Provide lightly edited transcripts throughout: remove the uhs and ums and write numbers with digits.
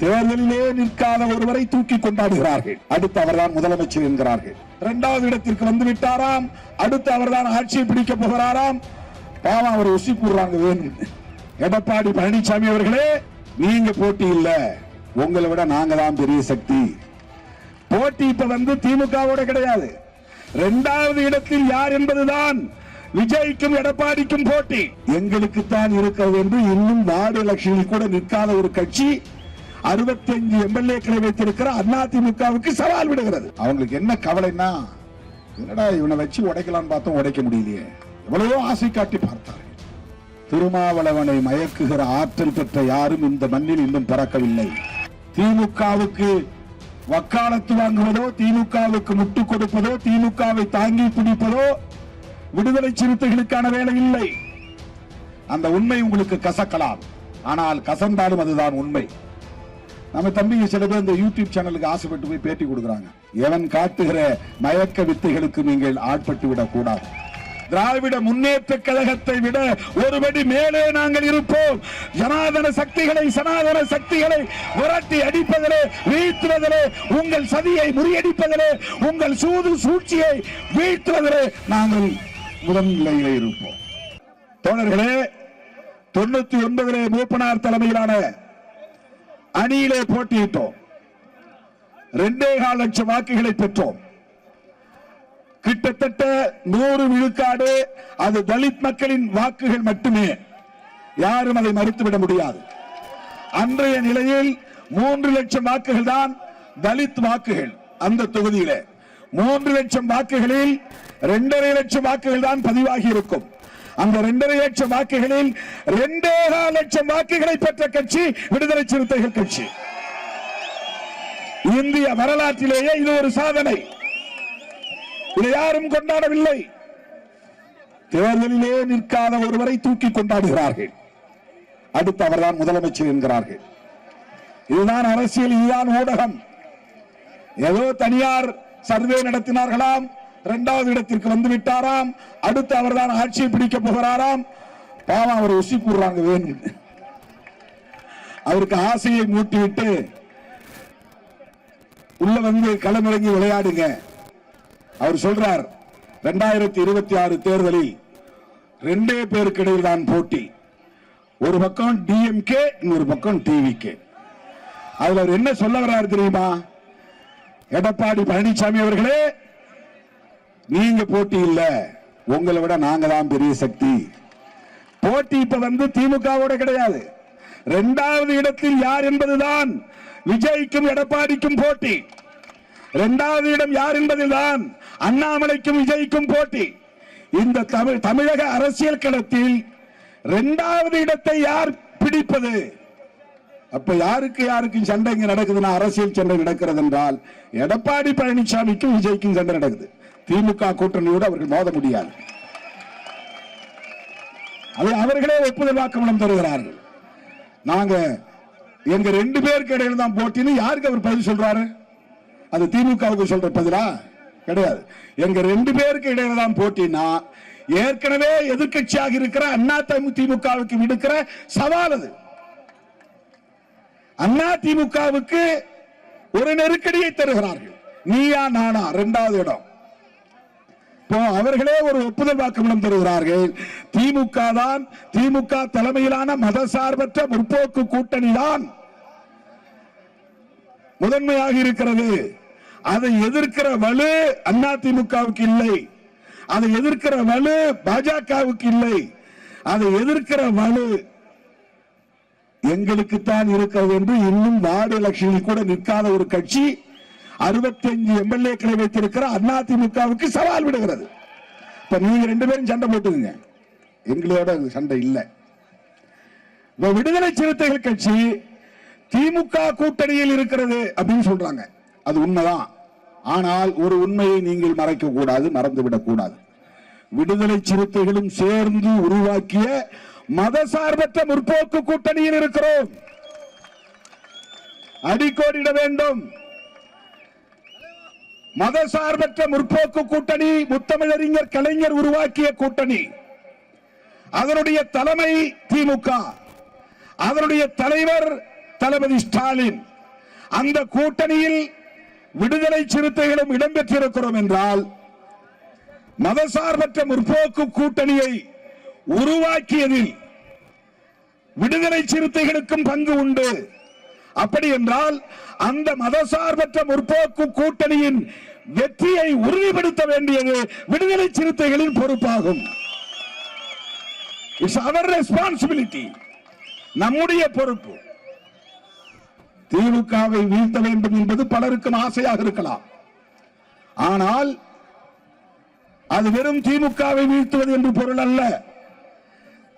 தேர்தலிலே நிற்காத ஒருவரை தூக்கி கொண்டாடுகிறார்கள். அடுத்து அவர்தான் முதலமைச்சர் என்கிறார்கள். இரண்டாவது இடத்திற்கு வந்து விட்டாராம். அடுத்து அவர்தான் ஆட்சியை பிடிக்க போகிறாராம். பாவம் அவர் உசி கூடுறாங்க வேணும். எடப்பாடி பழனிசாமி அவர்களே, நீங்க போட்டி இல்ல, உங்களை விட நாங்க தான் பெரிய சக்தி. போட்டி இப்ப வந்து திமுகவோட கிடையாது. இரண்டாவது இடத்தில் யார் என்பதுதான் விஜய்க்கும் எடப்பாடிக்கும் போட்டி. எங்களுக்கு தான் இருக்கிறது என்று இன்னும் வார்டு எலெக்ஷனில் கூட நிற்காத ஒரு கட்சி 65 எம்எல்ஏக்களை வைத்திருக்கிற அதிமுகவுக்கு சவால் விடுகிறது. அவங்களுக்கு என்ன கவலைன்னா, என்னடா இவனை வச்சு உடைக்கலாம் பார்த்தோம், உடைக்க முடியலையே. எவ்வளவோ ஆசை காட்டி பார்த்தார்கள். திருமாவளவனை மயக்குகிற ஆற்றல் பெற்ற யாரும் இந்த மண்ணில் இன்னும் பிறக்கவில்லை. திமுகவுக்கு வக்காலத்து வாங்குவதோ, திமுகவுக்கு முட்டு கொடுப்பதோ, திமுகவை தாங்கி பிடிப்பதோ விடுதலை சிறுத்தைகளுக்கான வேலை இல்லை. அந்த உண்மை உங்களுக்கு கசக்கலாம், ஆனால் கசந்தாலும் அதுதான் உண்மை. நம்ம தம்பிங்க சில பேர் இந்த யூடியூப் சேனலுக்கு ஆசைப்பட்டு போய் பேட்டி கொடுக்குறாங்க. எவன் காட்டுகிற மயக்க வித்தைகளுக்கு நீங்கள் ஆட்பட்டு விடக் கூடாது. திராவிட முன்னேற்ற கழகத்தை விட ஒருபடி மேலே நாங்கள் இருப்போம். ஜனாதன சக்திகளை, சனாதன சக்திகளை விரட்டி அடிப்பதிலே, வீழ்த்துவதிலே, உங்கள் சதியை முறியடிப்பதிலே, உங்கள் சூது சூழ்ச்சியை வீழ்த்துவதிலே நாங்கள் முதன்நிலையிலே இருப்போம். தோழர்களே, 99 மூப்பனார் தலைமையிலான அணியிலே போட்டியிட்டோம். 2.25 லட்சம் வாக்குகளை பெற்றோம். கிட்டத்தட்ட 100 விழுக்காடு அது தலித் மக்களின் வாக்குகள் மட்டுமே. யாரும் அதை மறுத்துவிட முடியாது. அன்றைய நிலையில் 3 லட்சம் வாக்குகள் தான் தலித் வாக்குகள். அந்த தொகுதியில 3 லட்சம் வாக்குகளில் 2.5 லட்சம் வாக்குகள் தான் பதிவாகி இருக்கும். அந்த 2.5 லட்சம் வாக்குகளில் 2.25 லட்சம் வாக்குகளை பெற்ற கட்சி விடுதலை சிறுத்தைகள் கட்சி. இந்திய வரலாற்றிலேயே இது ஒரு சாதனை. இதை யாரும் கொண்டாடவில்லை. தேர்தலிலே நிற்காத ஒருவரை தூக்கி கொண்டாடுகிறார்கள். அடுத்து அவர்தான் முதலமைச்சர் என்கிறார்கள். இதுதான் அரசியல், இதுதான் ஊடகம். ஏதோ தனியார் சர்வே நடத்தினார்களாம், 2வது இடத்திற்கு வந்து விட்டாராம், அடுத்து அவர்தான் ஆட்சியை பிடிக்க போகிறாராம். பாவம் அவர் உசி கூடுறாங்க வேணும். அவருக்கு ஆசையை மூட்டிவிட்டு உள்ள வந்து களமிறங்கி விளையாடுங்க. அவர் சொல்றார், 2026 தேர்தலில் 2 பேருக்கு இடையில் தான் போட்டி. ஒரு பக்கம் டிஎம்கே, இன்னொரு பக்கம் டிவிகே. அதுல அவர் என்ன சொல்ல வர்றாரு தெரியுமா? எடப்பாடி பழனிசாமி அவர்களே, நீங்க போட்டி இல்ல, உங்களை விட நாங்க தான் பெரிய சக்தி. போட்டி இப்ப வந்து திமுகவோட கிடையாது. 2வது இடத்தில் யார் என்பதுதான் விஜய்க்கும் எடப்பாடிக்கும் போட்டி. 2வது இடம் யார் என்பதுதான் அண்ணாமலைக்கும் விஜய்க்கும் போட்டி. இந்த தமிழக அரசியல் களத்தில் 2வது இடத்தை யார் பிடிப்பது? அப்ப யாருக்கும் சண்டை இங்க நடக்குதுன்னா, அரசியல் சண்டை நடக்கிறது என்றால் எடப்பாடி பழனிசாமிக்கும் விஜய்க்கும் சண்டை நடக்குது. திமுக கூட்டணியோடு அவர்கள் மோத முடியாது. அதை அவர்களே ஒப்புதல் வாக்குமூலம் தருகிறார்கள். நாங்க எங்க 2 பேருக்கு இடையில தான் போட்டின்னு யாருக்கு அவர் பதில் சொல்றாரு? அது திமுகவுக்கு சொல்ற பதிலா கிடையாது. எங்க 2 பேருக்கு இடையில தான் போட்டினா, ஏற்கனவே எதிர்கட்சியாக இருக்கிற அண்ணா திமுகவுக்கு விடுக்கிற சவால் அது. அண்ணா திமுகவுக்கு ஒரு நெருக்கடியை தருகிறார்கள். நீயா நானா 2வது இடம். அவர்களே ஒரு ஒப்புதல் வாக்குமூலம் தருகிறார்கள். திமுக தலைமையிலான மதசார்பற்ற முற்போக்கு கூட்டணி தான் முதன்மையாக இருக்கிறது. அதை எதிர்க்கிற வலு அதிமுகவுக்கு இல்லை, அதை எதிர்க்கிற வலு பாஜகவுக்கு இல்லை, அதை எதிர்க்கிற வலு எங்களுக்குத்தான் இருக்கிறது என்று இன்னும் வார்டு எலெக்ஷனில் கூட நிற்காத ஒரு கட்சி 65 எம்எல்ஏக்களை வைத்திருக்கிற அதிமுகவுக்கு சவால் விடுகிறது. இப்ப நீங்க 2 பேரும் சண்டை போட்டுங்க, எங்களோட சண்டை இல்லை. விடுதலை சிறுத்தைகள் கட்சி திமுக கூட்டணியில் இருக்கிறது அப்படின்னு சொல்றாங்க. அது உண்மைதான். ஆனால் ஒரு உண்மையை நீங்கள் மறைக்க கூடாது, மறந்துவிடக் கூடாது. விடுதலை சிறுத்தைகளும் சேர்ந்து உருவாக்கிய மதசார்பற்ற முற்போக்கு கூட்டணியில் இருக்கிறோம். அடிக்கோடிட வேண்டும். மதசார்பற்ற முற்போக்கு கூட்டணி முத்தமிழறிஞர் கலைஞர் உருவாக்கிய கூட்டணி. அதனுடைய தலைமை திமுக, அதனுடைய தலைவர் தளபதி ஸ்டாலின். அந்த கூட்டணியில் விடுதலை சிறுத்தைகளும் இடம்பெற்றிருக்கிறோம் என்றால் மதசார்பற்ற முற்போக்கு கூட்டணியை உருவாக்கியதில் விடுதலை சிறுத்தைகளுக்கும் பங்கு உண்டு. அப்படி என்றால் அந்த மதசார்பற்ற முற்போக்கு கூட்டணியின் வெற்றியை உறுதிப்படுத்த வேண்டியது விடுதலை சிறுத்தைகளின் பொறுப்பாகும். இட்ஸ் அவர் ரெஸ்பான்சிபிலிட்டி, நம்முடைய பொறுப்பு. திமுகவை வீழ்த்த வேண்டும் என்பது பலருக்கும் ஆசையாக இருக்கலாம். ஆனால் அது வெறும் திமுகவை வீழ்த்துவது என்று பொருள் அல்ல.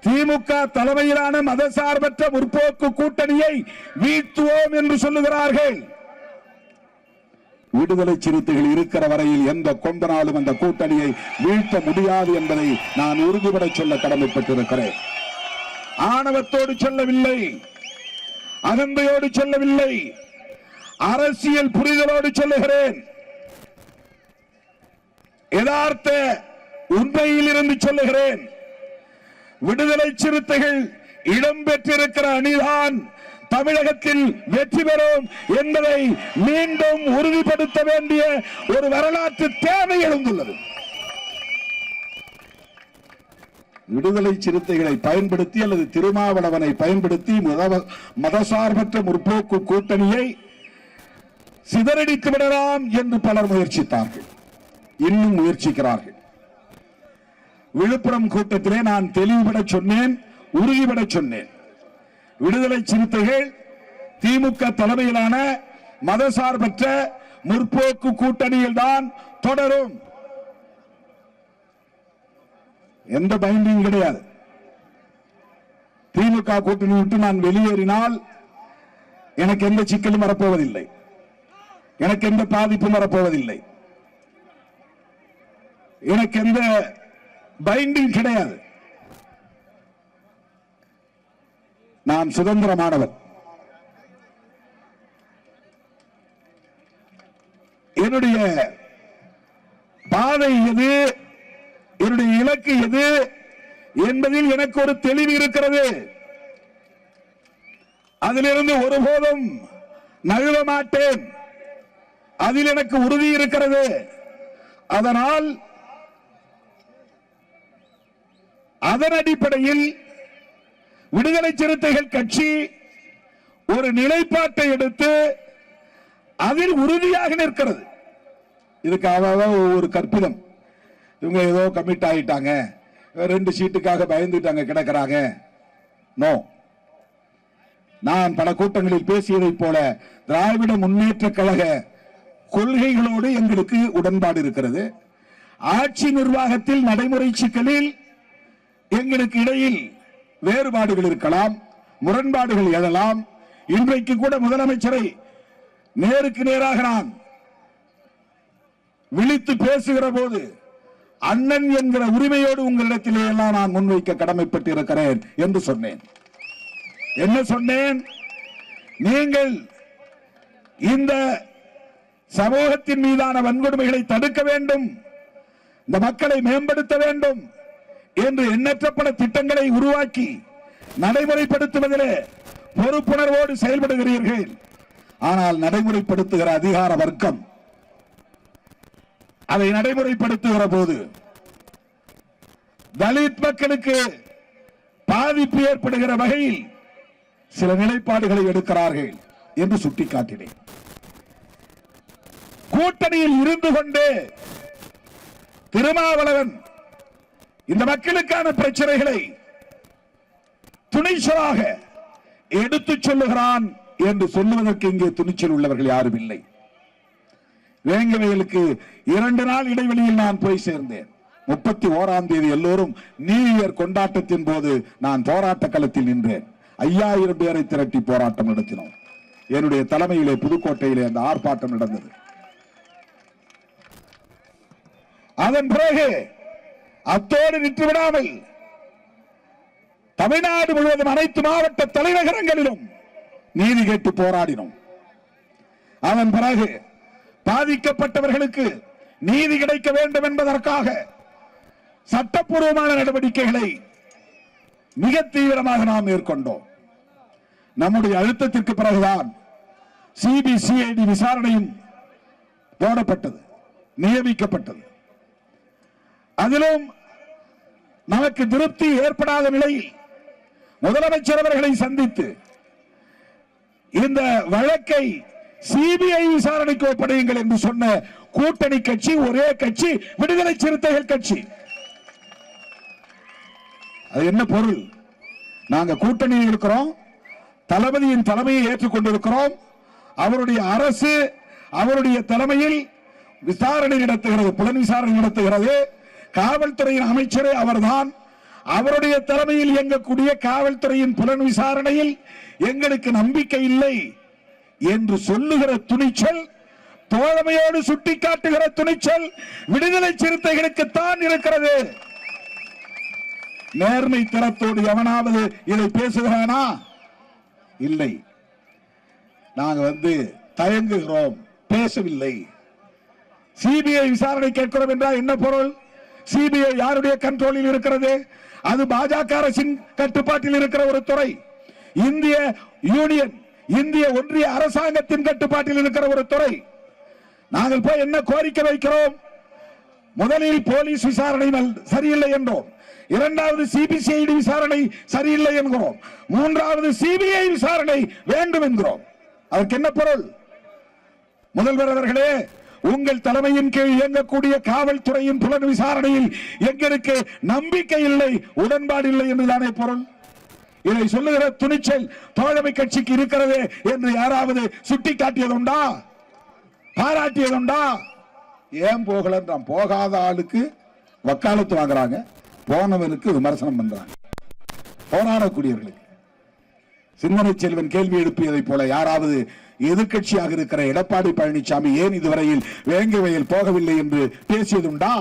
திமுக தலைமையிலான மதசார்பற்ற முற்போக்கு கூட்டணியை வீழ்த்துவோம் என்று சொல்லுகிறார்கள். விடுதலை சிறுத்தைகள் இருக்கிற வரையில் எந்த கொம்பனாலும் அந்த கூட்டணியை வீழ்த்த முடியாது என்பதை நான் உறுதிபட சொல்ல கடமைப்பட்டிருக்கிறேன். ஆணவத்தோடு சொல்லவில்லை, அகந்தையோடு சொல்லவில்லை, அரசியல் புரிதலோடு சொல்லுகிறேன். யதார்த்த உண்மையில் இருந்து சொல்லுகிறேன். விடுதலை சிறுத்தைகள் இடம்பெற்றிருக்கிற அணிதான் தமிழகத்தில் வெற்றி பெறும் என்பதை மீண்டும் உறுதிப்படுத்த வேண்டிய ஒரு வரலாற்று தேவை எழுந்துள்ளது. விடுதலை சிறுத்தைகளை பயன்படுத்தி அல்லது திருமாவளவனை பயன்படுத்தி மதசார்பற்ற முற்போக்கு கூட்டணியை சிதறடித்து விடலாம் என்று பலர் முயற்சித்தார்கள், இன்னும் முயற்சிக்கிறார்கள். விழுப்புரம் கூட்டத்திலே நான் தெளிவுபட சொன்னேன், உறுதிபட சொன்னேன். விடுதலை சிறுத்தைகள் திமுக தலைமையிலான மதசார்பற்ற முற்போக்கு கூட்டணியில் தான் தொடரும். எந்த பைண்டிங் கிடையாது. திமுக கூட்டணி விட்டு நான் வெளியேறினால் எனக்கு எந்த சிக்கலும் வரப்போவதில்லை, எனக்கு எந்த பாதிப்பும் வரப்போவதில்லை, எனக்கு எந்த பைண்டிங் கிடையாது. நான் சுதந்திரமானவர். என்னுடைய பாதை எது, என்னுடைய இலக்கு எது என்பதில் எனக்கு ஒரு தெளிவு இருக்கிறது. அதிலிருந்து ஒருபோதும் நழுவ மாட்டேன். அதில் எனக்கு உறுதி இருக்கிறது. அதனால் அதன் அடிப்படையில் விடுதலை சிறுத்தைகள் கட்சி ஒரு நிலைப்பாட்டை எடுத்து அதில் உறுதியாக நிற்கிறது. இதுக்காக ஒரு கற்பிதம், இவங்க ஏதோ கமிட் ஆயிட்டாங்க, 2 சீட்டுக்காக பயந்துட்டாங்க கிடக்கிறாங்க. நோ, நான் பல கூட்டங்களில் பேசியதை போல திராவிட முன்னேற்ற கழக கொள்கைகளோடு எங்களுக்கு உடன்பாடு இருக்கிறது. ஆட்சி நிர்வாகத்தில் நடைமுறை சிக்கலில் எங்களுக்கு இடையில் வேறுபாடுகள் இருக்கலாம், முரண்பாடுகள் எழலாம். இன்றைக்கு கூட முதலமைச்சரை நேருக்கு நேராக நான் விழித்து பேசுகிற போது அண்ணன் என்கிற உரிமையோடு உங்களிடத்திலே எல்லாம் நான் முன்வைக்க கடமைப்பட்டிருக்கிறேன் என்று சொன்னேன். என்ன சொன்னேன்? நீங்கள் இந்த சமூகத்தின் மீதான வன்கொடுமைகளை தடுக்க வேண்டும், இந்த மக்களை மேம்படுத்த வேண்டும் என்று எண்ணற்ற பல திட்டங்களை உருவாக்கி நடைமுறைப்படுத்துவதிலே பொறுப்புணர்வோடு செயல்படுகிறீர்கள். ஆனால் நடைமுறைப்படுத்துகிற அதிகார வர்க்கம் அதை நடைமுறைப்படுத்துகிற போது தலித் மக்களுக்கு பாதிப்பு ஏற்படுகிற வகையில் சில நிலைப்பாடுகளை எடுக்கிறார்கள் என்று சுட்டிக்காட்டினேன். கூட்டணியில் இருந்து கொண்டு திருமாவளவன் இந்த மக்களுக்கான பிரச்சனைகளை துணிச்சலாக எடுத்துச் சொல்லுகிறான் என்று சொல்லுவதற்கு இங்கே துணிச்சல் உள்ளவர்கள் யாரும் இல்லை. வேங்கவேலுக்கு 2 நாள் இடைவெளியில் நான் போய் சேர்ந்தேன். 31ஆம் தேதி எல்லோரும் நியூ இயர் கொண்டாட்டத்தின் போது நான் போராட்ட களத்தில் நின்றேன். 5000 பேரை திரட்டி போராட்டம் நடத்தினோம். என்னுடைய தலைமையிலே புதுக்கோட்டையிலே அந்த ஆர்ப்பாட்டம் நடந்தது. அதன் பிறகு அத்தோடு நின்றுவிடாமல் தமிழ்நாடு முழுவதும் அனைத்து மாவட்ட தலைநகரங்களிலும் நீதி கேட்டு போராடினோம். அதன் பிறகு பாதிக்கப்பட்டவர்களுக்கு நீதி கிடைக்க வேண்டும் என்பதற்காக சட்டப்பூர்வமான நடவடிக்கைகளை மிக தீவிரமாக நாம் மேற்கொண்டோம். நம்முடைய அழுத்தத்திற்கு பிறகுதான் சிபிசிஐடி விசாரணையும் போடப்பட்டது, நியமிக்கப்பட்டது. அதிலும் நமக்கு திருப்தி ஏற்படாத நிலையில் முதலமைச்சர் அவர்களை சந்தித்து இந்த வழக்கை சிபிஐ விசாரணைக்கு ஒப்படையுங்கள் என்று சொன்ன கூட்டணி கட்சி ஒரே கட்சி விடுதலை சிறுத்தைகள் கட்சி. அது என்ன பொருள்? நாங்க கூட்டணியில் இருக்கிறோம், தளபதியின் தலைமையை ஏற்றுக்கொண்டிருக்கிறோம், அவருடைய அரசு அவருடைய தலைமையில் விசாரணை நடத்துகிறது, புலன் விசாரணை நடத்துகிறது, காவல்துறையின் அமைச்சரே அவர்தான், அவருடைய தலைமையில் இயங்கக்கூடிய காவல்துறையின் புலன் விசாரணையில் எங்களுக்கு நம்பிக்கை இல்லை என்று சொல்லுகிற துணிச்சல், தோழமையோடு சுட்டிக்காட்டுகிற துணிச்சல் விடுதலை சிறுத்தைகளுக்குத்தான் இருக்கிறது. நேர்மை திறத்தோடு எவனாவது இதை பேசுகிறானா? இல்லை. நாங்க தயங்குகிறோம், பேசவில்லை. சிபிஐ விசாரணை கேட்கிறோம் என்றால் என்ன பொருள்? சிபிஐ யாருடைய கண்ட்ரோலில் இருக்கிறது? அது பாஜக அரசின் கட்டுப்பாட்டில் இருக்கிற ஒரு துறை. இந்திய யூனியன், இந்திய ஒன்றிய அரசாங்கத்தின் கட்டுப்பாட்டில் இருக்கிற ஒரு துறை. நாங்கள் போய் என்ன கோரிக்கை வைக்கிறோம்? முதலில் போலீஸ் விசாரணை சரியில்லை என்றோம், இரண்டாவது சிபிசிஐடி விசாரணை சரியில்லை என்கிறோம், மூன்றாவது சிபிஐ விசாரணை வேண்டும் என்கிறோம். அதற்கு என்ன பொருள்? முதல்வர் அவர்களே, உங்கள் தலைமையின் கீழ் இயங்கக்கூடிய காவல்துறையின் புலன் விசாரணையில் எங்களுக்கு நம்பிக்கை இல்லை, உடன்பாடு இல்லை என்றுதானே பொருள்? இதை சொல்லுகிற துணிச்சல் தோழமை கட்சிக்கு இருக்கிறது என்று யாராவது சுட்டிக்காட்டியதுண்டா? பாராட்டியதுண்டா? ஏன் போகல? போகாத ஆளுக்கு வக்காலத்து வாங்குறாங்க, போனவனுக்கு விமர்சனம் பண்றாங்க. போராடக்கூடியவர்களுக்கு சிந்தனை செல்வன் கேள்வி எழுப்பியதை போல யாராவது எதிர்கட்சியாக இருக்கிற எடப்பாடி பழனிசாமி ஏன் இதுவரையில் வேங்கை வயல் போகவில்லை என்று பேசியதுண்டா?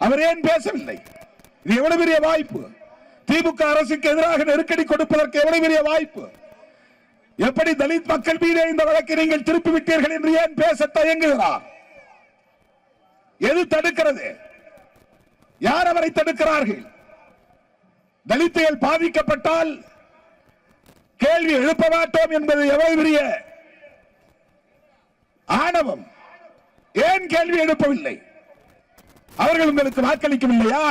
அவர் ஏன் பேசவில்லை? இது எவ்வளவு பெரிய வாய்ப்பு! திமுக அரசுக்கு எதிராக நெருக்கடி கொடுப்பதற்கு எவ்வளவு பெரிய வாய்ப்பு! எப்படி தலித் மக்கள் மீது இந்த வழக்கை நீங்கள் திருப்பி விட்டீர்கள் என்று ஏன் பேச தயங்குகிறார்? எது தடுக்கிறது? யார் அவரை தடுக்கிறார்கள்? தலித்துகள் பாதிக்கப்பட்டால் கேள்வி எழுப்ப மாட்டோம் என்பது எவ்வளவு பெரிய ஆணவம்! ஏன் கேள்வி எழுப்பவில்லை? அவர்கள் உங்களுக்கு வாக்களிக்கவில்லையா?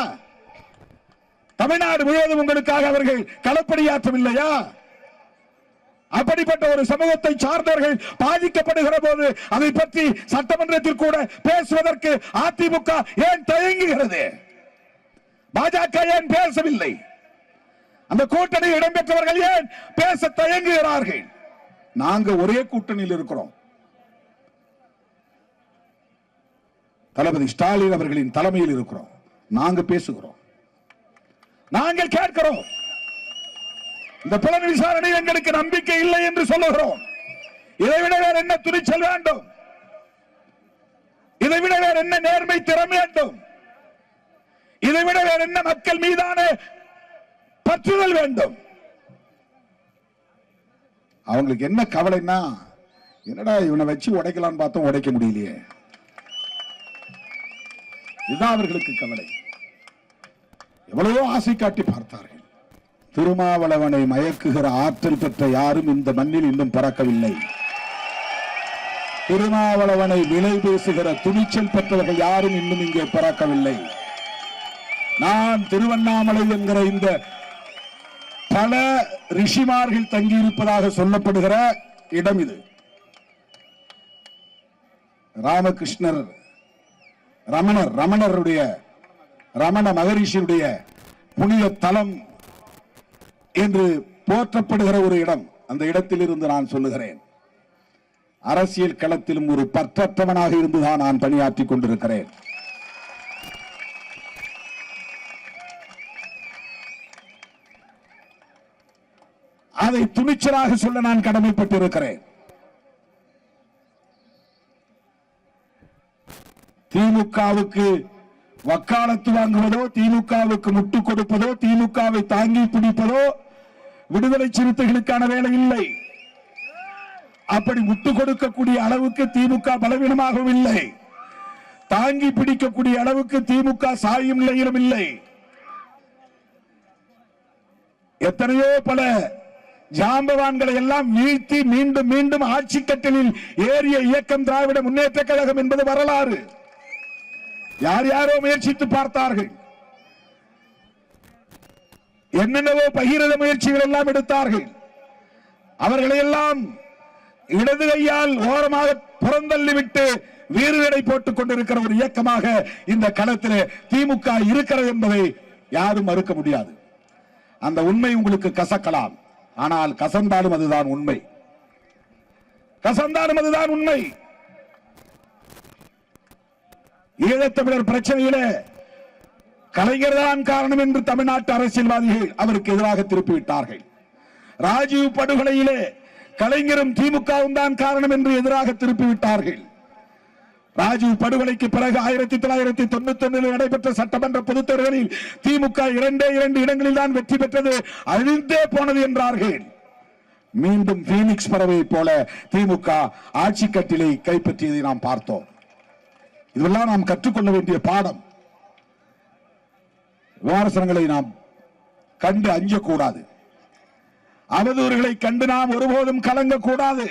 தமிழ்நாடு முழுவதும் உங்களுக்காக அவர்கள் களப்பணியாற்றவில்லையா? அப்படிப்பட்ட ஒரு சமூகத்தை சார்ந்தவர்கள் பாதிக்கப்படுகிற போது அதை பற்றி சட்டமன்றத்தில் கூட பேசுவதற்கு அதிமுக ஏன் தயங்குகிறது? பாஜக ஏன் பேசவில்லை? அந்த கூட்டணி இடம்பெற்றவர்கள் ஏன் பேச தயங்குகிறார்கள்? நாங்க ஒரே கூட்டணியில் இருக்கிறோம். தளபதி ஸ்டாலின் அவர்களின் தலைமையில் இருக்கிறோம். நாங்க பேசுகிறோம், நாங்கள் கேட்கிறோம். இந்த புலன் விசாரணை எங்களுக்கு நம்பிக்கை இல்லை என்று சொல்லுகிறோம். இதைவிட வேற என்ன துணிச்சல் வேண்டும்? இதைவிட வேற என்ன நேர்மை திறமை வேண்டும்? இதைவிட வேற என்ன மக்கள் மீதான பற்றுதல் வேண்டும்? அவங்களுக்கு என்ன கவலைன்னா, என்னடா இவனை வச்சு உடைக்கலான்னு பார்த்தோம், உடைக்க முடியலையே. இதுதான் அவர்களுக்கு கவலை. எவ்வளவோ ஆசை காட்டி பார்த்தார்கள். திருமாவளவனை மயக்குகிற ஆற்றல் பெற்ற யாரும் இந்த மண்ணில் இன்னும் பிறக்கவில்லை. திருமாவளவனை விலை பேசுகிற துணிச்சல் பெற்றவர்கள் யாரும் இன்னும் இங்கே பிறக்கவில்லை. நான் திருவண்ணாமலை என்கிற இந்த பல ரிஷிமார்கள் தங்கியிருப்பதாக சொல்லப்படுகிற இடம் இது. ராமகிருஷ்ணர் ரமண மகரிஷியுடைய புனித தலம் என்று போற்றப்படுகிற ஒரு இடம். அந்த இடத்தில் இருந்து நான் சொல்லுகிறேன், அரசியல் களத்திலும் ஒரு பற்றற்றவனாக இருந்துதான் நான் பணியாற்றிக் கொண்டிருக்கிறேன். அதை துணிச்சலாக சொல்ல நான் கடமைப்பட்டிருக்கிறேன். திமுகவுக்கு வக்காலத்து வாங்குவதோ, திமுகவுக்கு முட்டு கொடுப்பதோ, திமுகவை தாங்கி பிடிப்பதோ விடுதலை சிறுத்தைகளுக்கான வேலை இல்லை. அப்படி முட்டு கொடுக்கக்கூடிய அளவுக்கு திமுக பலவீனமாகவும் இல்லை, தாங்கி பிடிக்கக்கூடிய அளவுக்கு திமுக சாயும் நிலையிலும் இல்லை. எத்தனையோ பல ஜாம்பவான்களை எல்லாம் வீழ்த்தி மீண்டும் மீண்டும் ஆட்சி கட்டிலில் ஏறிய இயக்கம் திராவிட முன்னேற்ற கழகம் என்பது வரலாறு. யார் யாரோ முயற்சித்து பார்த்தார்கள், என்னென்னவோ பகிரத முயற்சிகள் எல்லாம் எடுத்தார்கள். அவர்களை எல்லாம் இடது கையால் ஓரமாக புறந்தள்ளிவிட்டு வீறுகளை போட்டுக் கொண்டிருக்கிற ஒரு இயக்கமாக இந்த களத்தில் திமுக இருக்கிறது என்பதை யாரும் மறுக்க முடியாது. அந்த உண்மை உங்களுக்கு கசக்கலாம், ஆனால் கசந்தாலும் அதுதான் உண்மை. கசந்தாலும் அதுதான் உண்மை. ஈழத்தமிழர் பிரச்சனையிலே கலைஞர் தான் காரணம் என்று தமிழ்நாட்டு அரசியல்வாதிகள் அவருக்கு எதிராக திருப்பிவிட்டார்கள். ராஜீவ் படுகொலையிலே கலைஞரும் திமுகவும் தான் காரணம் என்று எதிராக திருப்பிவிட்டார்கள். ராஜீவ் படுகொலைக்கு பிறகு 1991 நடைபெற்ற சட்டமன்ற பொதுத் தேர்தலில் திமுக 2 இடங்களில் தான் வெற்றி பெற்றது, அழிந்தே போனது என்றார்கள். மீண்டும் பீனிக்ஸ் பறவை போல திமுக ஆட்சி கட்டிலை கைப்பற்றியதை நாம் பார்த்தோம். இதெல்லாம் நாம் கற்றுக்கொள்ள வேண்டிய பாடம். விமர்சனங்களை நாம் கண்டு அஞ்சக்கூடாது, அவதூறுகளை கண்டு நாம் ஒருபோதும் கலங்கக்கூடாது.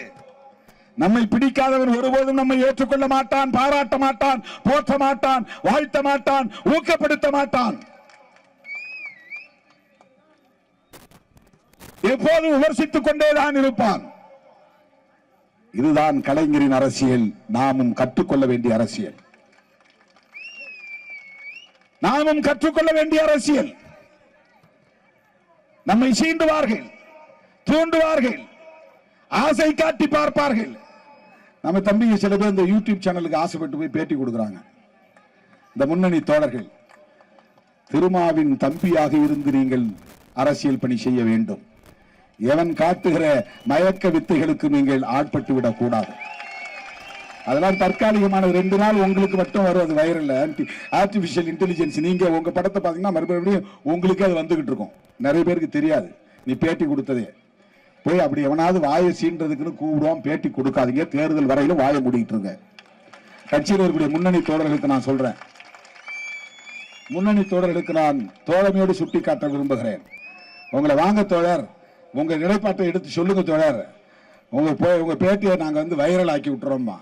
நம்மை பிடிக்காதவன் ஒருபோதும் நம்மை ஏற்றுக்கொள்ள மாட்டான், பாராட்ட மாட்டான், போற்ற மாட்டான், வாழ்த்த மாட்டான், ஊக்கப்படுத்த மாட்டான். எப்போதும் விமர்சித்துக் கொண்டேதான் இருப்பான். இதுதான் கலைஞரின் அரசியல், நாமும் கற்றுக்கொள்ள வேண்டிய அரசியல். நாமும் கற்றுக்கொள்ள வேண்டிய அரசியல். நம்மை சீண்டுவார்கள், தூண்டுவார்கள், ஆசை காட்டி பார்ப்பார்கள். நம்ம தம்பிங்க சில பேர் இந்த யூடியூப் சேனலுக்கு ஆசைப்பட்டு போய் பேட்டி கொடுக்கிறாங்க. இந்த முன்னணி தோழர்கள், திருமாவின் தம்பியாக இருந்து நீங்கள் அரசியல் பணி செய்ய வேண்டும். எவன் காட்டுகிற மயக்க வித்தைகளுக்கு நீங்கள் ஆட்பட்டு விடக் கூடாது. அதெல்லாம் தற்காலிகமான 2 நாள் உங்களுக்கு மட்டும் வரும். அது வைரல் ஆர்டிபிஷியல் இன்டெலிஜென்ஸ். நீங்க உங்க படத்தை பாத்தீங்கன்னா மறுபடியும் உங்களுக்கு அது வந்துகிட்டு இருக்கும். நிறைய பேருக்கு தெரியாது. நீ பேட்டி கொடுத்ததே போய் அப்படி எவனாவது வாயை சீன்றதுக்குன்னு கூப்பிடுவான். பேட்டி கொடுக்காதீங்க, தேர்தல் வரையிலும் வாயை மூடிட்டு இருங்க. கட்சியில் இருக்கக்கூடிய முன்னணி தோழர்களுக்கு நான் சொல்றேன், முன்னணி தோழர்களுக்கு நான் தோழமையோடு சுட்டி காட்ட விரும்புகிறேன். உங்களை வாங்க தோழர், உங்க நிலைப்பாட்டை எடுத்து சொல்லுங்க தோழர், உங்க பேட்டியை நாங்க வைரல் ஆக்கி விட்டுறோம்மா.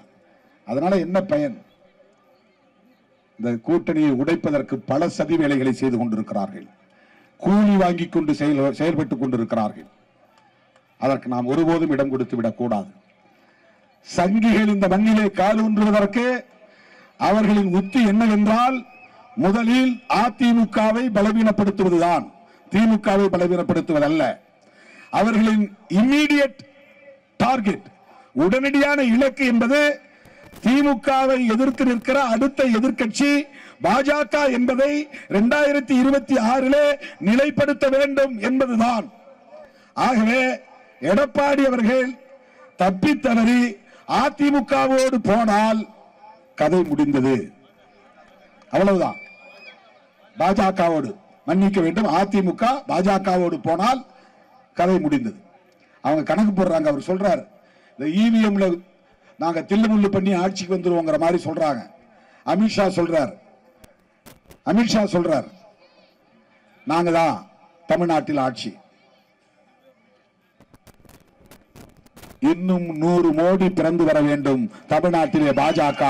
அதனால என்ன பயன்? இந்த கூட்டணியை உடைப்பதற்கு பல சதி வேலைகளை செய்து கொண்டிருக்கிறார்கள், கூலி வாங்கி கொண்டு செயல்பட்டுக் கொண்டிருக்கிறார்கள். அதற்கு நாம் ஒருபோதும் இடம் கொடுத்து விடக்கூடாது. சங்கிகள் இந்த மண்ணிலே கால் ஊன்றுவதற்கு அவர்களின் உத்தி என்னவென்றால், முதலில் அதிமுகவை பலவீனப்படுத்துவதுதான், திமுகவை பலவீனப்படுத்துவதல்ல. அவர்களின் இம்மீடியட் டார்கெட், உடனடியான இலக்கு என்பது திமுகவை எதிர்த்து நிற்கிற அடுத்த எதிர்க்கட்சி பாஜக என்பதை 2026 நிலைப்படுத்த வேண்டும் என்பதுதான். ஆகவே எடப்பாடி அவர்கள் தப்பித்தவறி அதிமுகவோடு போனால் கதை முடிந்தது, அவ்வளவுதான். பாஜகவோடு மன்னிக்க வேண்டும், அதிமுக பாஜகவோடு போனால் கதை முடிந்தது. அவங்க கணக்கு போடுறாங்க. அவர் சொல்றார், இந்த இவிஎம்ல நாங்க தில்லுமுள்ளு பண்ணி ஆட்சிக்கு வந்துருவோங்கிற மாதிரி சொல்றாங்க. அமித்ஷா சொல்றார் நாங்க தான் தமிழ்நாட்டில் ஆட்சி. இன்னும் 100 மோடி பிறந்து வர வேண்டும் தமிழ்நாட்டிலே பாஜக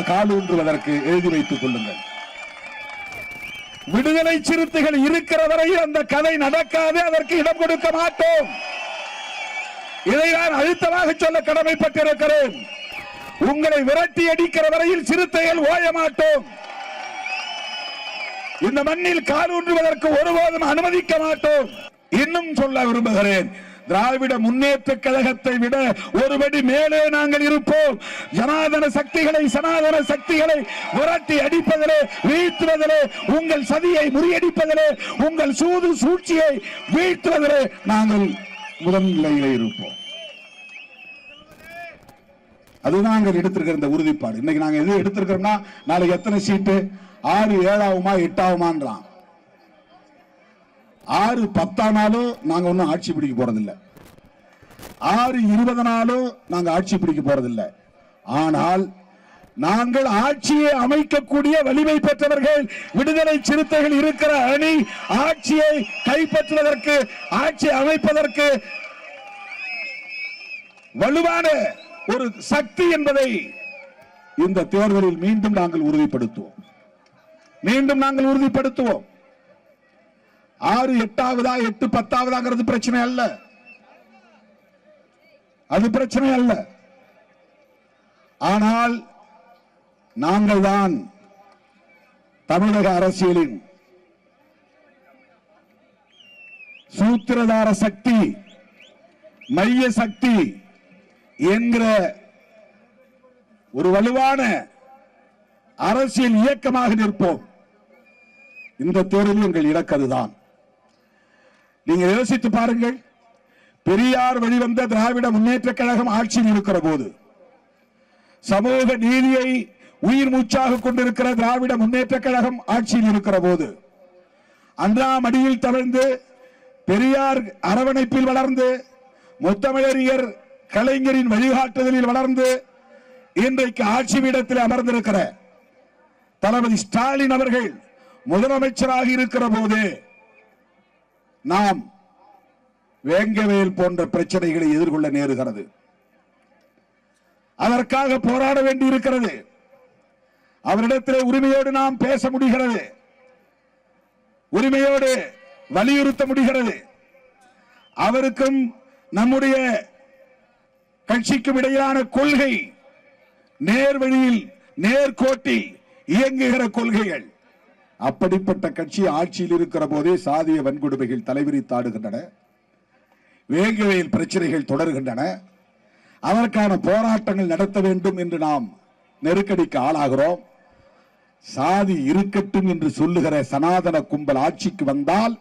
காலூன்றுவதற்கு எழுதி வைத்துக் கொள்ளுங்கள். விடுதலை சிறுத்தைகள் இருக்கிற வரையில் அந்த கதை நடக்காது, அதற்கு இடம் கொடுக்க மாட்டோம். இதை நான் அழுத்தமாக சொல்ல கடமைப்பட்டிருக்கிறேன். உங்களை விரட்டி அடிக்கிற வரையில் சிறுத்தைகள் ஓய மாட்டோம். இந்த மண்ணில் காலூன்றுவதற்கு ஒருபோதும் அனுமதிக்க மாட்டோம். இன்னும் சொல்ல விரும்புகிறேன், திராவிட முன்னேற்ற கழகத்தை விட ஒருபடி மேலே நாங்கள் இருப்போம். ஜனாதன சக்திகளை, சனாதன சக்திகளை விரட்டி அடிப்பதிலே, வீழ்த்துவதிலே, உங்கள் சதியை முறியடிப்பதிலே, உங்கள் சூது சூழ்ச்சியை வீழ்த்துவதிலே நாங்கள் முதன்நிலையிலே இருப்போம். அதுதான் நாங்கள் எடுத்திருக்கிற இந்த உறுதிப்பாடு. இன்னைக்கு நாங்க எது எடுத்திருக்கிறோம்னா, நாளைக்கு எத்தனை சீட்டு 6 7 ஆகுமா 8 ஆகுமான்றான். 6 10 ஆனாலும் நாங்க ஒன்னும் ஆட்சி பிடிக்க போறதில்லை, 6 20 நாளும் நாங்க ஆட்சி பிடிக்க போறதில்லை. ஆனால் நாங்கள் ஆட்சியை அமைக்கக்கூடிய வலிமை பெற்றவர்கள் விடுதலை சிறுத்தைகள் இருக்கிற அணி ஆட்சியை கைப்பற்றுவதற்கு, ஆட்சி அமைப்பதற்கு வலுவான ஒரு சக்தி என்பதை இந்த தேர்தலில் மீண்டும் நாங்கள் உறுதிப்படுத்துவோம். 6 8ஆவதா 8 10ஆவதாங்கிறது பிரச்சனை அல்ல, அது பிரச்சனை அல்ல. ஆனால் நாங்கள் தான் தமிழக அரசியலின் சூத்திரதார சக்தி, மைய சக்தி என்கிற ஒரு வலுவான அரசியல் இயக்கமாக நிற்போம். இந்த தேர்தலில் எங்கள் இலக்கு அதுதான். நீங்கள் யோசித்து பாருங்கள், பெரியார் வெளிவந்த திராவிட முன்னேற்ற கழகம் ஆட்சியில் இருக்கிற போது, சமூக நீதியை உயிர் மூச்சாக கொண்டிருக்கிற திராவிட முன்னேற்ற கழகம் ஆட்சியில் இருக்கிற போது, அன்றாம் அடியில் தவழ்ந்து பெரியார் அரவணைப்பில் வளர்ந்து முத்தமிழறிஞர் கலைஞரின் வழிகாட்டுதலில் வளர்ந்து இன்றைக்கு ஆட்சி பீடத்தில் அமர்ந்திருக்கிற தளபதி ஸ்டாலின் அவர்கள் முதலமைச்சராக இருக்கிற போது நாம் வேங்கவேல் போன்ற பிரச்சனைகளை எதிர்கொள்ள நேருகிறது. அதற்காக போராட வேண்டி இருக்கிறது. அவரிடத்திலே உரிமையோடு நாம் பேச முடிகிறது, உரிமையோடு வலியுறுத்த முடிகிறது. அவருக்கும் நம்முடைய கட்சிக்கும் இடையிலான கொள்கை நேர்வழியில், நேர்கோட்டில் இயங்குகிற கொள்கைகள். அப்படிப்பட்ட கட்சி ஆட்சியில் இருக்கிற போதே சாதிய வன்கொடுமைகள் தலைவிரித்தாடுகின்றன, வேங்கவேல் பிரச்சனைகள் தொடர்கின்றன. அதற்கான போராட்டங்கள் நடத்த வேண்டும் என்று நாம் நெருக்கடிக்கு ஆளாகிறோம். சாதி இருக்கட்டும் என்று சொல்லுகிற சனாதன கும்பல் ஆட்சிக்கு வந்தால்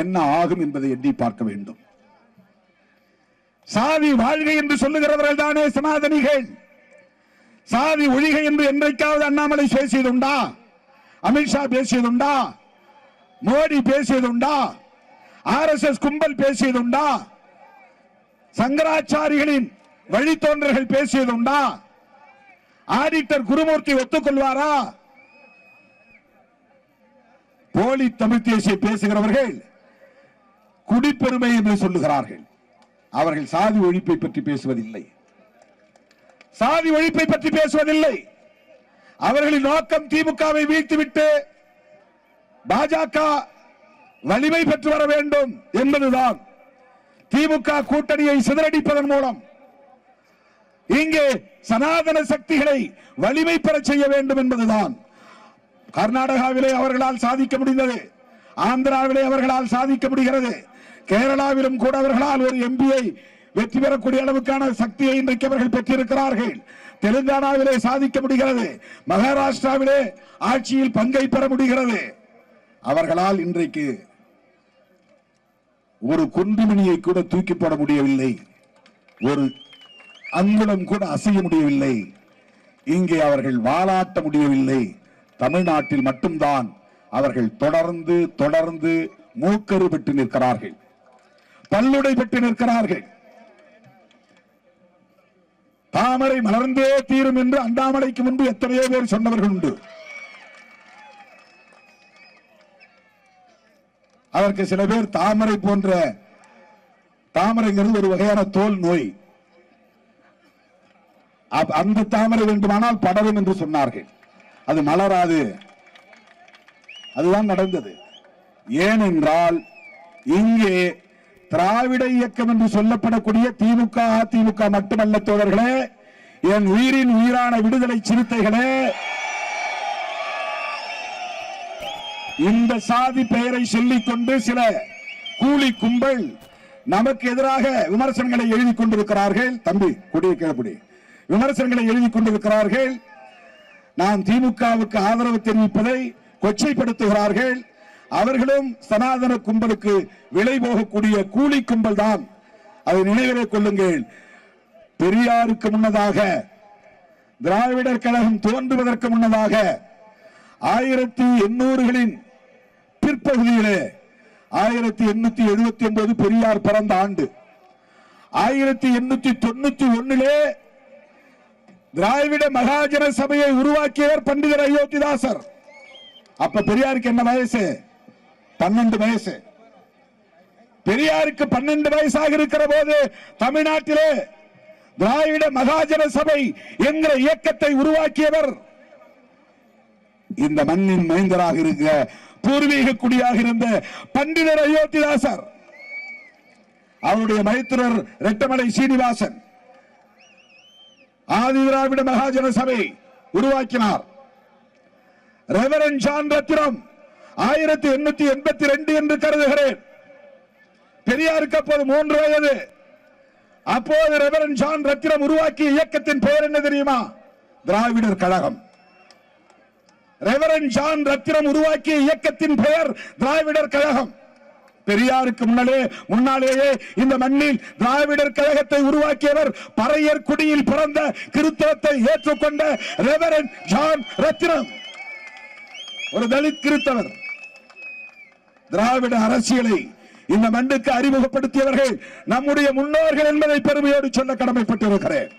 என்ன ஆகும் என்பதை எண்ணி பார்க்க வேண்டும். சாதி வாழ்க என்று சொல்லுகிறவர்கள் தானே சனாதனிகள். சாதி ஒழிக என்று என்றைக்காவது அண்ணாமலை பேசியதுண்டா? அமித்ஷா பேசியதுண்டா? மோடி பேசியதுண்டா? RSS கும்பல் பேசியதுண்டா? சங்கராச்சாரிகளின் வழித்தோன்றர்கள் பேசியதுண்டா? ஆடிட்டர் குருமூர்த்தி ஒத்துக்கொள்வாரா? போலி தமிழ் தேசிய பேசுகிறவர்கள் குடிப்பெருமை என்று சொல்லுகிறார்கள். அவர்கள் சாதி ஒழிப்பை பற்றி பேசுவதில்லை, சாதி ஒழிப்பை பற்றி பேசுவதில்லை. அவர்களின் நோக்கம் திமுகவை வீழ்த்திவிட்டு பாஜக வலிமை பெற்று வர வேண்டும் என்பதுதான். திமுக கூட்டணியை சிதறடிப்பதன் மூலம் இங்கே சனாதன சக்திகளை வலிமை பெற செய்ய வேண்டும் என்பதுதான். கர்நாடகாவிலே அவர்களால் சாதிக்க முடிந்தது, ஆந்திராவிலே அவர்களால் சாதிக்க முடிகிறது, கேரளாவிலும் கூட அவர்களால் ஒரு எம்பியை வெற்றி பெறக்கூடிய அளவுக்கான சக்தியை இன்றைக்கு அவர்கள் பெற்றிருக்கிறார்கள். தெலுங்கானாவிலே சாதிக்க முடிகிறது, மகாராஷ்டிராவிலே ஆட்சியில் பங்கை பெற முடிகிறது. அவர்களால் இன்றைக்கு ஒரு குண்டுமணியை கூட தூக்கி போட முடியவில்லை, ஒரு அங்குலம் கூட அசைய முடியவில்லை. இங்கே அவர்கள் வாலாட்ட முடியவில்லை. தமிழ்நாட்டில் மட்டும்தான் அவர்கள் தொடர்ந்து தொடர்ந்து மூக்கரு பெற்று நிற்கிறார்கள், பல்லுடை பெற்று நிற்கிறார்கள். தாமரை மலர்ந்தே தீரும் என்று அண்ணாமலைக்கு முன்பு எத்தனையோ பேர் சொன்னவர்கள் உண்டு. அதற்கு சில பேர் தாமரை போன்ற, தாமரைங்கிறது ஒரு வகையான தோல் நோய், அந்த தாமரை வேண்டுமானால் படரும் என்று சொன்னார்கள். அது மலராது. அதுதான் நடந்தது. ஏனென்றால் இங்கே திராவிட இயக்கம் என்று சொல்லப்படக்கூடிய திமுக அதிமுக மட்டுமல்ல தோழர்களே, என் உயிரின் உயிரான விடுதலை சிறுத்தைகளே, இந்த சாதி பெயரை சொல்லிக் கொண்டு சில கூலி கும்பல் நமக்கு எதிராக விமர்சனங்களை எழுதி கொண்டிருக்கிறார்கள். தம்பி கொடியை கிளப்படி, விமர்சனங்களை எழுதி கொண்டிருக்கிறார்கள். நாம் திமுகவுக்கு ஆதரவு தெரிவிப்பதை கொச்சைப்படுத்துகிறார்கள். அவர்களும் சனாதன கும்பலுக்கு விலை போகக்கூடிய கூலி கும்பல் தான். அதை நினைவிலே கொள்ளுங்கள். பெரியாருக்கு முன்னதாக, திராவிடர் கழகம் தோன்றுவதற்கு முன்னதாக 1800களின் பிற்பகுதியிலே 1879 பெரியார் பிறந்த ஆண்டு. 1891 திராவிட மகாஜன சபையை உருவாக்கியவர் பண்டிதர் அயோத்திதாசர். அப்ப பெரியாருக்கு என்ன வயசு? 12 வயசு. பெரியாருக்கு 12 வயசாக இருக்கிற போது தமிழ்நாட்டிலே திராவிட மகாஜன சபை என்கிற இயக்கத்தை உருவாக்கியவர் இந்த மண்ணின் மைந்தராக இருக்க பூர்வீக குடியாக இருந்த பண்டிதர் அயோத்திதாசர். அவருடைய மைத்துனர் ரெட்டமலை சீனிவாசன் ஆதி திராவிட மகாஜன சபை உருவாக்கினார். ரெவரண்ட் ஜான் ரத்தினம் 1882 என்று கருதுகிறேன். பெரியாருக்கு அப்போது 3 வயது. அப்போது ரெவரண்ட் ஜான் ரத்தினம் உருவாக்கிய இயக்கத்தின் பெயர் என்ன தெரியுமா? திராவிடர் கழகம். ரெவரண்ட் ஜான் ரத்தினம் உருவாக்கிய இயக்கத்தின் பெயர் திராவிடர் கழகம். பெரியாருக்கு முன்னாலேயே இந்த மண்ணில் திராவிடர் கழகத்தை உருவாக்கியவர் பறையர் குடியில் பிறந்த கிறிஸ்தவத்தை ஏற்றுக்கொண்ட ரெவரண்ட் ஜான் ரத்தினம், ஒரு தலித் கிறிஸ்தவர். திராவிட அரசியலை இந்த மண்ணுக்கு அறிமுகப்படுத்தியவர்கள் நம்முடைய முன்னோர்கள் என்பதை பெருமையோடு சொல்ல கடமைப்பட்டிருக்கிறேன்.